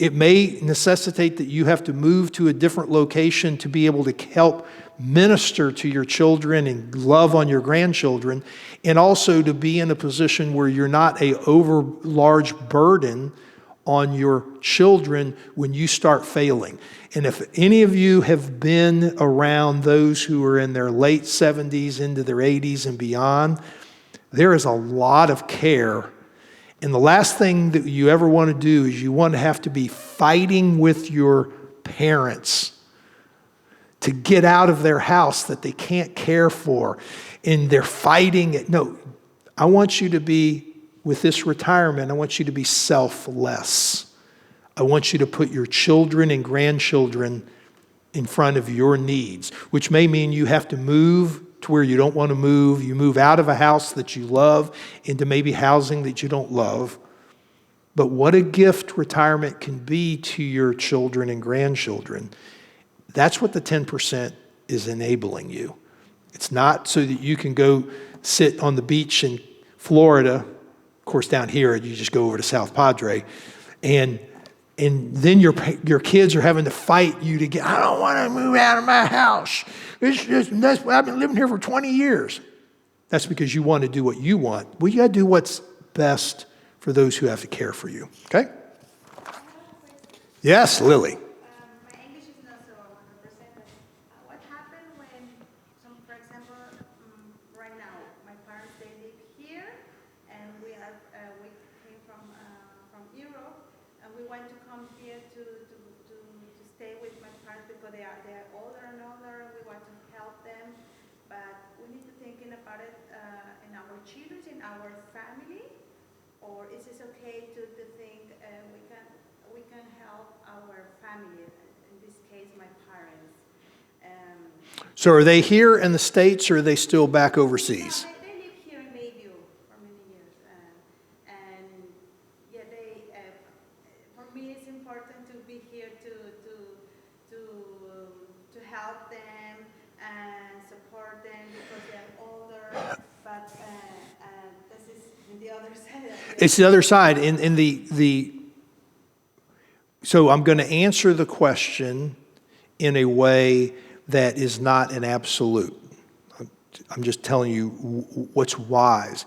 It may necessitate that you have to move to a different location to be able to help minister to your children and love on your grandchildren, and also to be in a position where you're not a over large burden on your children when you start failing. And if any of you have been around those who are in their late 70s into their 80s and beyond, there is a lot of care. And the last thing that you ever want to do is you want to have to be fighting with your parents to get out of their house that they can't care for. And they're fighting it. No, I want you to be, with this retirement, I want you to be selfless. I want you to put your children and grandchildren in front of your needs, which may mean you have to move to where you don't want to move. You move out of a house that you love into maybe housing that you don't love. But what a gift retirement can be to your children and grandchildren. That's what the 10% is enabling you. It's not so that you can go sit on the beach in Florida. Of course, down here, you just go over to South Padre. And then your kids are having to fight you to get, I don't want to move out of my house. I've been living here for 20 years. That's because you want to do what you want. Well, you got to do what's best for those who have to care for you. Okay? Yes, Lily. My English is not so 100%, but what happened when, for example, right now, my parents, they live here, and we came from Europe, and we want to come here to stay with my parents because they are older and older, and we want to help them, but we need to thinking about it in our children, in our family, or is it okay to think we can help our family, in this case, my parents. So are they here in the States or are they still back overseas? No, they live here in Bayview for many years. And yeah, for me, it's important to be here to help them and support them because they're older. But this is the other side. It's the other side. So I'm going to answer the question in a way that is not an absolute. I'm just telling you what's wise.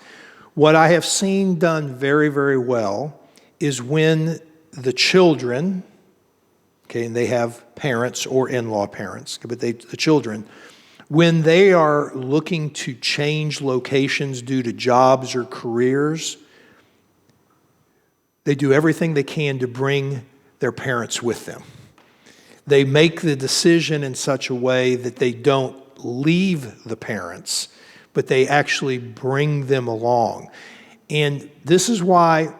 What I have seen done very, very well is when the children, okay, and they have parents or in-law parents, but the children, when they are looking to change locations due to jobs or careers, they do everything they can to bring their parents with them. They make the decision in such a way that they don't leave the parents, but they actually bring them along. And this is why,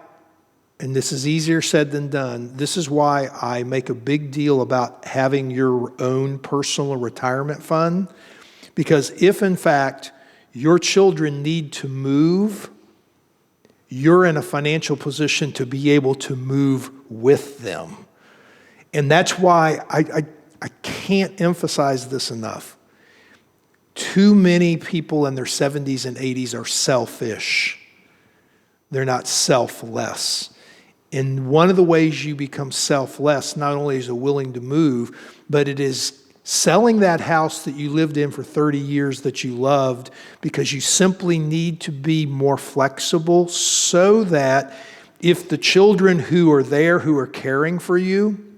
and this is easier said than done, this is why I make a big deal about having your own personal retirement fund. Because if, in fact, your children need to move, you're in a financial position to be able to move with them. And that's why I can't emphasize this enough. Too many people in their 70s and 80s are selfish. They're not selfless. And one of the ways you become selfless, not only is it willing to move, but it is selling that house that you lived in for 30 years that you loved, because you simply need to be more flexible so that if the children who are there, who are caring for you,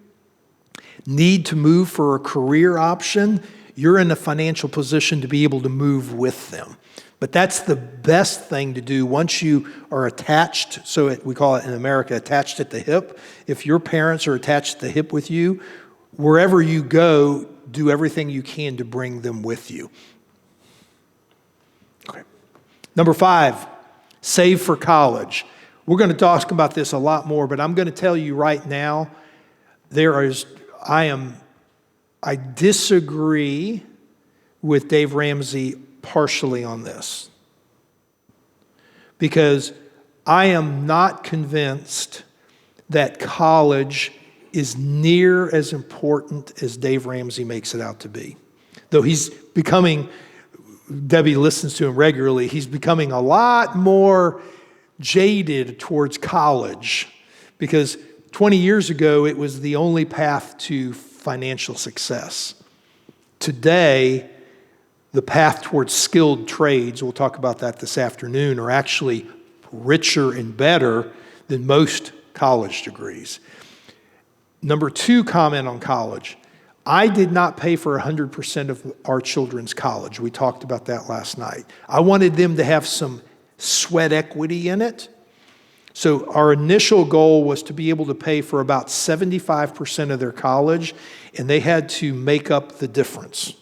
need to move for a career option, you're in a financial position to be able to move with them. But that's the best thing to do once you are attached, we call it in America, attached at the hip. If your parents are attached at the hip with you, wherever you go, do everything you can to bring them with you. Okay. Number 5, save for college. We're going to talk about this a lot more, but I'm going to tell you right now, I disagree with Dave Ramsey partially on this, because I am not convinced that college is near as important as Dave Ramsey makes it out to be. Though Debbie listens to him regularly, he's becoming a lot more jaded towards college, because 20 years ago, it was the only path to financial success. Today, the path towards skilled trades, we'll talk about that this afternoon, are actually richer and better than most college degrees. Number 2 comment on college. I did not pay for 100% of our children's college. We talked about that last night. I wanted them to have some sweat equity in it. So our initial goal was to be able to pay for about 75% of their college, and they had to make up the difference.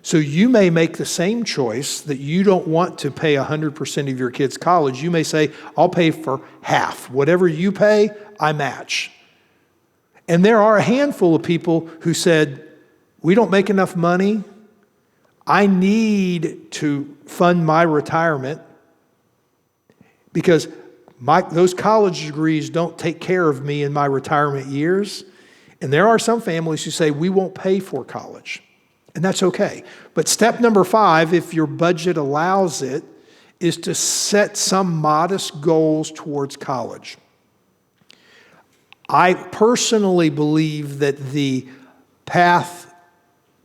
So you may make the same choice that you don't want to pay 100% of your kids' college. You may say, I'll pay for half. Whatever you pay, I match. And there are a handful of people who said, we don't make enough money. I need to fund my retirement because those college degrees don't take care of me in my retirement years. And there are some families who say, we won't pay for college. And that's okay. But step number 5, if your budget allows it, is to set some modest goals towards college. I personally believe that the path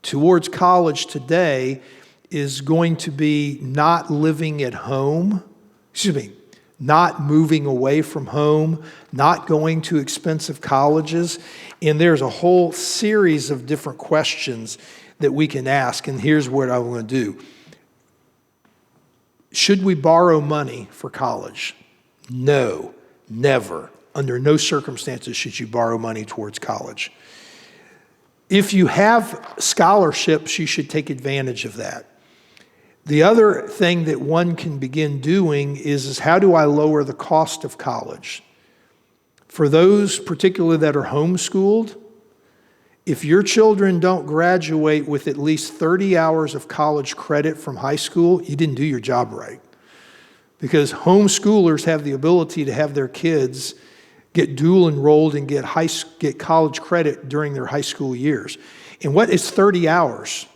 towards college today is going to be not living at home, not moving away from home, not going to expensive colleges. And there's a whole series of different questions that we can ask. And here's what I want to do. Should we borrow money for college? No, never. Under no circumstances should you borrow money towards college. If you have scholarships, you should take advantage of that. The other thing that one can begin doing is how do I lower the cost of college? For those particularly that are homeschooled, if your children don't graduate with at least 30 hours of college credit from high school, you didn't do your job right. Because homeschoolers have the ability to have their kids get dual enrolled and get college credit during their high school years. And what is 30 hours?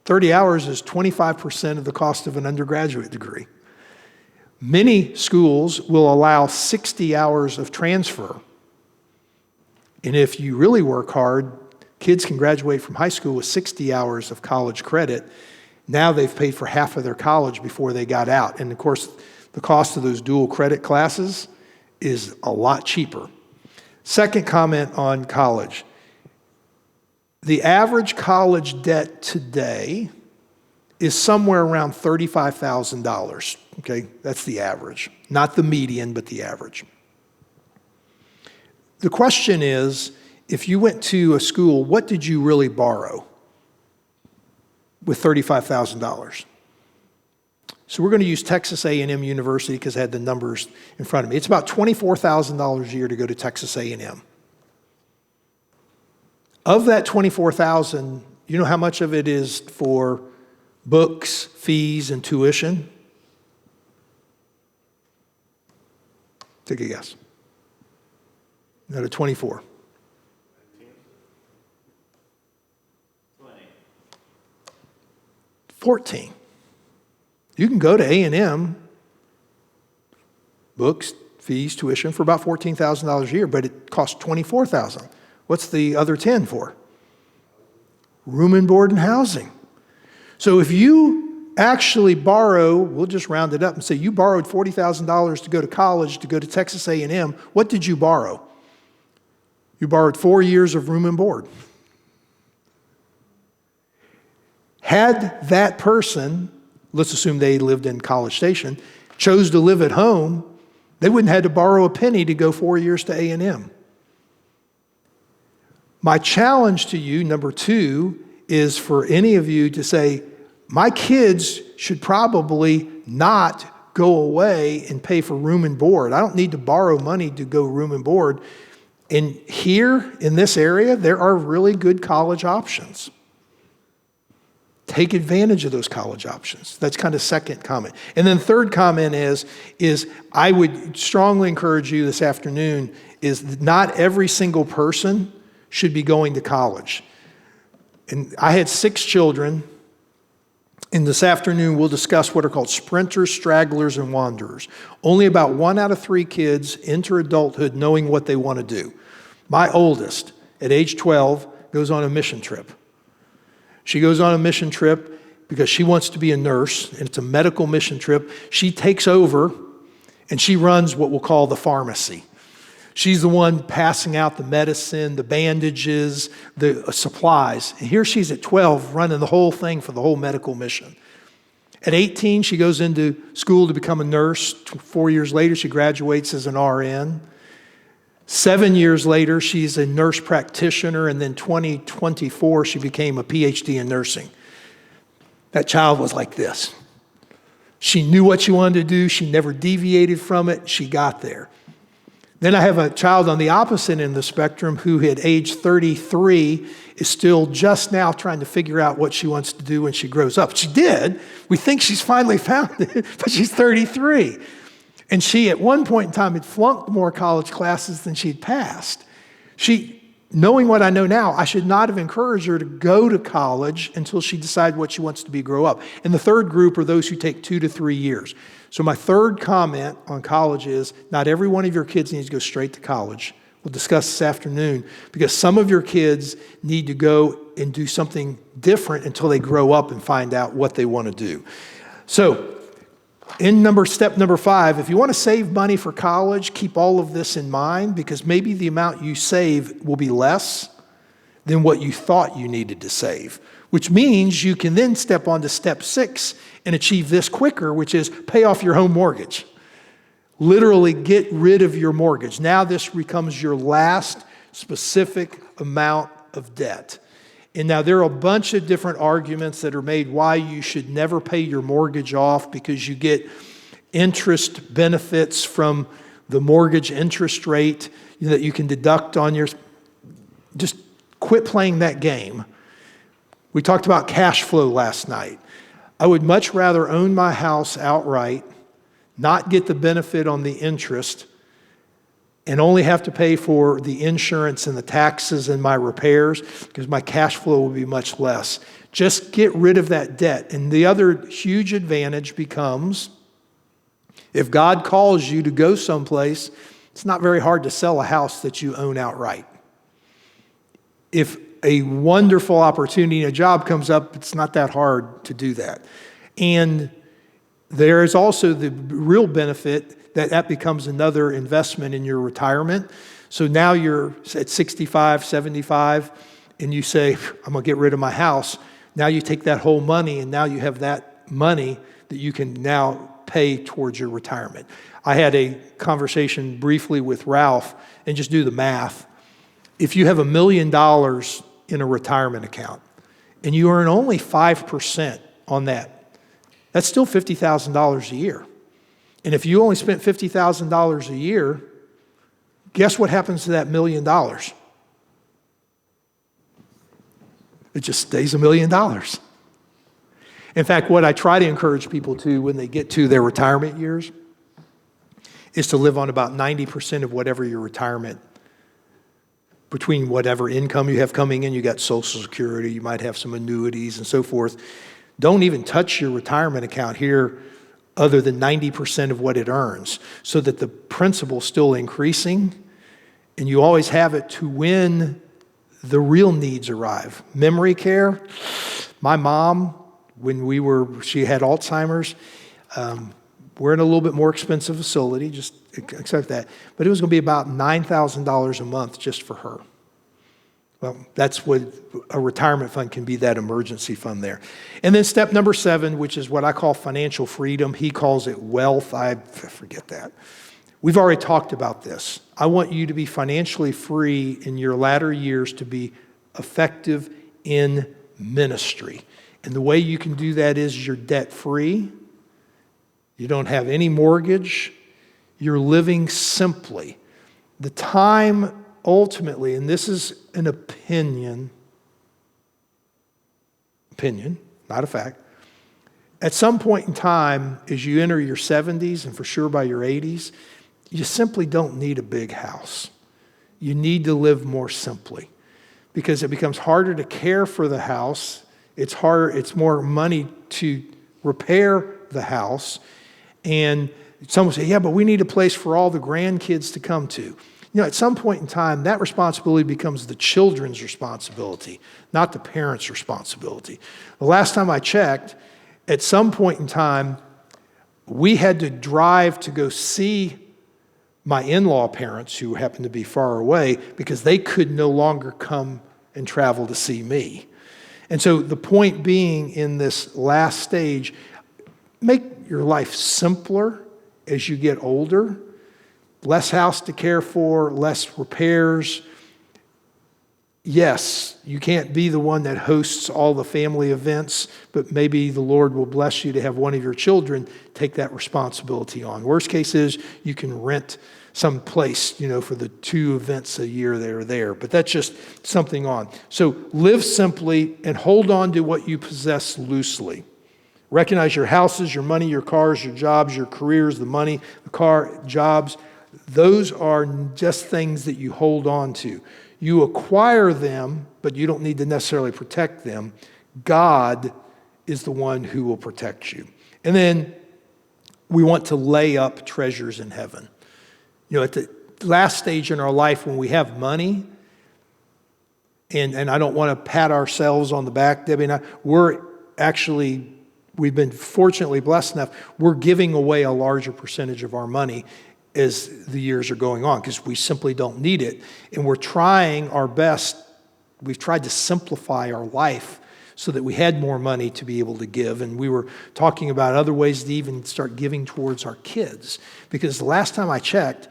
30 hours is 25% of the cost of an undergraduate degree. Many schools will allow 60 hours of transfer. And if you really work hard, kids can graduate from high school with 60 hours of college credit. Now they've paid for half of their college before they got out. And of course, the cost of those dual credit classes is a lot cheaper. Second comment on college. The average college debt today is somewhere around $35,000. Okay, that's the average. Not the median, but the average. The question is, if you went to a school, what did you really borrow with $35,000? So we're going to use Texas A&M University because I had the numbers in front of me. It's about $24,000 a year to go to Texas A&M. Of that $24,000, you know how much of it is for books, fees, and tuition? Take a guess. Out of 24. 14. You can go to A&M, books, fees, tuition, for about $14,000 a year, but it costs $24,000. What's the other 10 for? Room and board and housing. So if you actually borrow, we'll just round it up and say you borrowed $40,000 to go to college, to go to Texas A&M, what did you borrow? You borrowed 4 years of room and board. Had that person, let's assume they lived in College Station, chose to live at home, they wouldn't have had to borrow a penny to go 4 years to A&M. My challenge to you, number two, is for any of you to say, my kids should probably not go away and pay for room and board. I don't need to borrow money to go room and board. And here in this area, there are really good college options. Take advantage of those college options. That's kind of second comment. And then third comment is I would strongly encourage you this afternoon is not every single person should be going to college. And I had 6 children. And this afternoon, we'll discuss what are called sprinters, stragglers, and wanderers. Only about 1 out of 3 kids enter adulthood knowing what they want to do. My oldest, at age 12, goes on a mission trip. She goes on a mission trip because she wants to be a nurse, and it's a medical mission trip. She takes over, and she runs what we'll call the pharmacy. She's the one passing out the medicine, the bandages, the supplies. And here she's at 12 running the whole thing for the whole medical mission. At 18, she goes into school to become a nurse. 4 years later, she graduates as an RN. 7 years later, she's a nurse practitioner, and then 2024, she became a PhD in nursing. That child was like this. She knew what she wanted to do. She never deviated from it. She got there. Then I have a child on the opposite end of the spectrum who at age 33 is still just now trying to figure out what she wants to do when she grows up. She did. We think she's finally found it, but she's 33. And she, at one point in time, had flunked more college classes than she'd passed. Knowing what I know now, I should not have encouraged her to go to college until she decided what she wants to be grow up. And the third group are those who take 2 to 3 years. So my third comment on college is not every one of your kids needs to go straight to college. We'll discuss this afternoon because some of your kids need to go and do something different until they grow up and find out what they want to do. So step number 5, if you want to save money for college, keep all of this in mind because maybe the amount you save will be less than what you thought you needed to save, which means you can then step on to step 6 and achieve this quicker, which is pay off your home mortgage. Literally get rid of your mortgage. Now this becomes your last specific amount of debt. And now there are a bunch of different arguments that are made why you should never pay your mortgage off because you get interest benefits from the mortgage interest rate that you can deduct on your... Just quit playing that game. We talked about cash flow last night. I would much rather own my house outright, not get the benefit on the interest, and only have to pay for the insurance and the taxes and my repairs because my cash flow will be much less. Just get rid of that debt. And the other huge advantage becomes if God calls you to go someplace, it's not very hard to sell a house that you own outright. If a wonderful opportunity and a job comes up, it's not that hard to do that. And there is also the real benefit that becomes another investment in your retirement. So now you're at 65, 75, and you say, I'm going to get rid of my house, now you take that whole money and now you have that money that you can now pay towards your retirement. I had a conversation briefly with Ralph, and just do the math. If you have $1 million in a retirement account and you earn only 5% on that, that's still $50,000 a year. And if you only spent $50,000 a year, guess what happens to that $1 million? It just stays $1 million. In fact, what I try to encourage people to when they get to their retirement years is to live on about 90% of whatever your retirement, between whatever income you have coming in. You got Social Security, you might have some annuities and so forth. Don't even touch your retirement account here other than 90% of what it earns, so that the principal's still increasing and you always have it to when the real needs arrive. Memory care, my mom, when she had Alzheimer's, we're in a little bit more expensive facility, just accept that. But it was going to be about $9,000 a month just for her. Well, that's what a retirement fund can be, that emergency fund there. And then step number 7, which is what I call financial freedom. He calls it wealth. I forget that. We've already talked about this. I want you to be financially free in your latter years to be effective in ministry. And the way you can do that is you're debt-free. You don't have any mortgage. You're living simply. The time ultimately, and this is an opinion, not a fact. At some point in time, as you enter your 70s, and for sure by your 80s, you simply don't need a big house. You need to live more simply, because it becomes harder to care for the house. It's more money to repair the house. And someone say, yeah, but we need a place for all the grandkids to come to. At some point in time, that responsibility becomes the children's responsibility, not the parents' responsibility. The last time I checked, at some point in time, we had to drive to go see my in-law parents, who happened to be far away, because they could no longer come and travel to see me. And so the point being, in this last stage, make your life simpler as you get older. Less house to care for, less repairs. Yes, you can't be the one that hosts all the family events, but maybe the Lord will bless you to have one of your children take that responsibility on. Worst case is you can rent some place, for the 2 events a year that are there. But that's just something on. So live simply and hold on to what you possess loosely. Recognize your houses, your money, your cars, your jobs, your careers, the money, the car, jobs. Those are just things that you hold on to. You acquire them, but you don't need to necessarily protect them. God is the one who will protect you. And then we want to lay up treasures in heaven. At the last stage in our life when we have money, and I don't want to pat ourselves on the back, Debbie and I, we've been fortunately blessed enough, we're giving away a larger percentage of our money as the years are going on, because we simply don't need it. And we're trying our best. We've tried to simplify our life so that we had more money to be able to give. And we were talking about other ways to even start giving towards our kids. Because the last time I checked,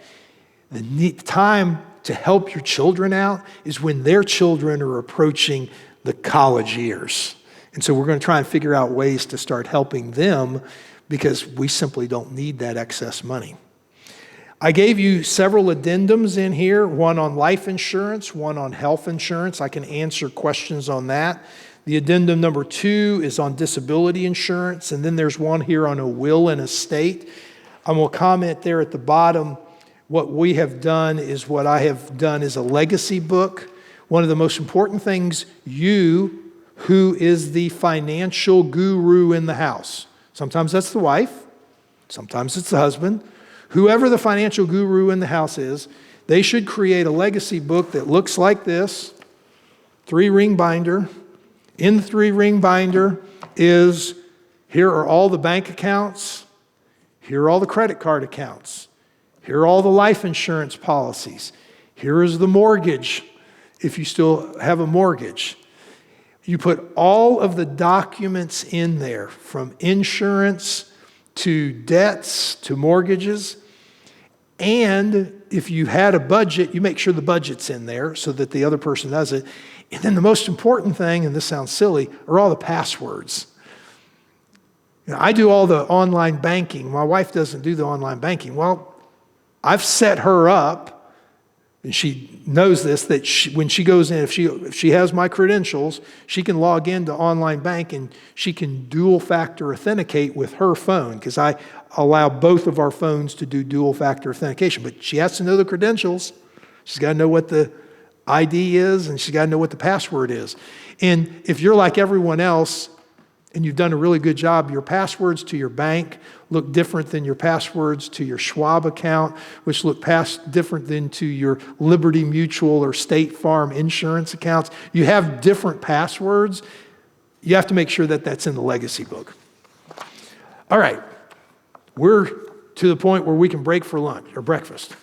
the time to help your children out is when their children are approaching the college years. And so we're going to try and figure out ways to start helping them, because we simply don't need that excess money. I gave you several addendums in here, one on life insurance, one on health insurance. I can answer questions on that. The addendum number 2 is on disability insurance, and then there's one here on a will and estate. I'm going to comment there at the bottom. What we have done is what I have done is a legacy book. One of the most important things, you, who is the financial guru in the house. Sometimes that's the wife, sometimes it's the husband. Whoever the financial guru in the house is, they should create a legacy book that looks like this, 3-ring binder. In the 3-ring binder is, here are all the bank accounts, here are all the credit card accounts, here are all the life insurance policies, here is the mortgage, if you still have a mortgage. You put all of the documents in there, from insurance to debts to mortgages. And if you had a budget, you make sure the budget's in there so that the other person does it. And then the most important thing, and this sounds silly, are all the passwords. I do all the online banking. My wife doesn't do the online banking. Well, I've set her up, and she knows this, that when she goes in, if she has my credentials, she can log into online bank and she can dual factor authenticate with her phone, because I allow both of our phones to do dual factor authentication. But she has to know the credentials. She's got to know what the ID is, and she's got to know what the password is. And if you're like everyone else, and you've done a really good job, your passwords to your bank look different than your passwords to your Schwab account, which look different than to your Liberty Mutual or State Farm insurance accounts. You have different passwords. You have to make sure that that's in the legacy book. All right, we're to the point where we can break for lunch or breakfast.